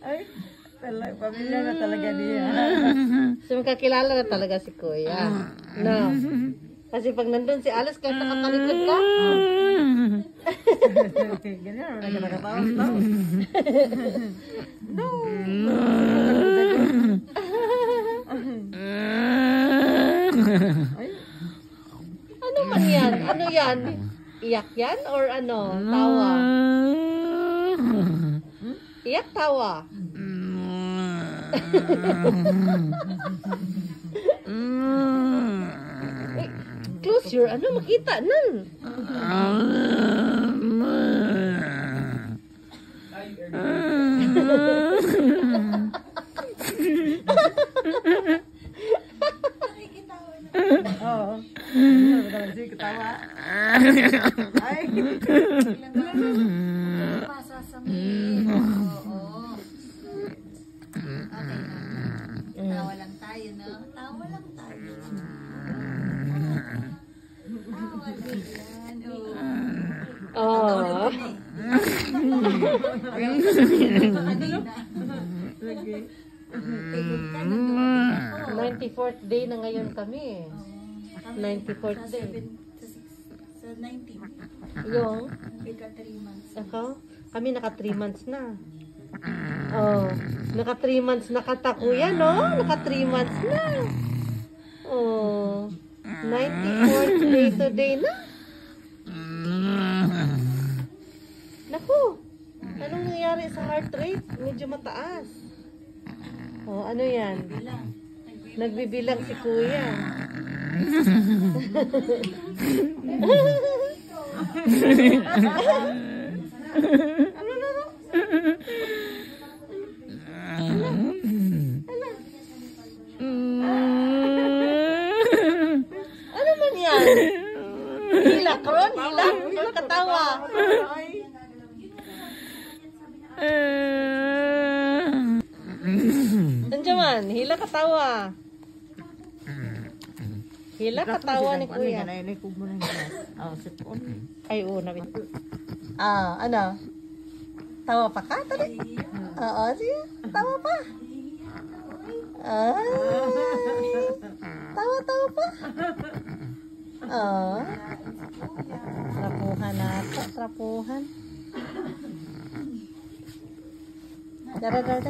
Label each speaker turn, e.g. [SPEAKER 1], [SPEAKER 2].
[SPEAKER 1] Ay, talaga, pamilya na talaga niya.
[SPEAKER 2] So, magkakilala na talaga si Kuya. No. Kasi pag nandun si Alice, kahit nakatalikod ka.
[SPEAKER 1] Ganyan, wala ka nakatawas-tawas. No. Ay.
[SPEAKER 2] Ano man yan? Ano yan? Iyak yan? Or ano? Tawa? Iyak, tawa? Wait, close your, ano, makita nun.
[SPEAKER 1] Oo. Ano ba talaga siya ketawa? Ay.
[SPEAKER 3] Masasamin. Oo. Okay na. Tawa lang tayo, no? Tawa lang tayo. Tawa lang yan.
[SPEAKER 2] Oh.
[SPEAKER 1] Lagi.
[SPEAKER 3] Tigod ka na doon ako.
[SPEAKER 2] 94th day na ngayon kami. 94th
[SPEAKER 3] Sa
[SPEAKER 2] day.
[SPEAKER 3] 19.
[SPEAKER 2] Yung,
[SPEAKER 3] Ika 3 months.
[SPEAKER 2] ako, kami naka 3 months na. Oh, naka 3 months na kata kuya, no? Naka 3 months na. Oh, 94th day today na. Naku, anong nangyari sa heart rate? Medyo mataas. Oh, ano yan? Nagbibilang si kuya. Ano man yan? Hilak, Ron? Hilak? Hilak katawa. Nandiyan man, hilak katawa. Hilak katawa ni kuya.
[SPEAKER 1] Ganay ko mo ng gas. Oh, sipon.
[SPEAKER 2] Ay, oo, nabit. Ah, ano? Tawa pa ka? Tali? Oo, sige. Tawa pa. Ay. Tawa pa. Oo. Trapuhan na ako. Trapuhan. Dara.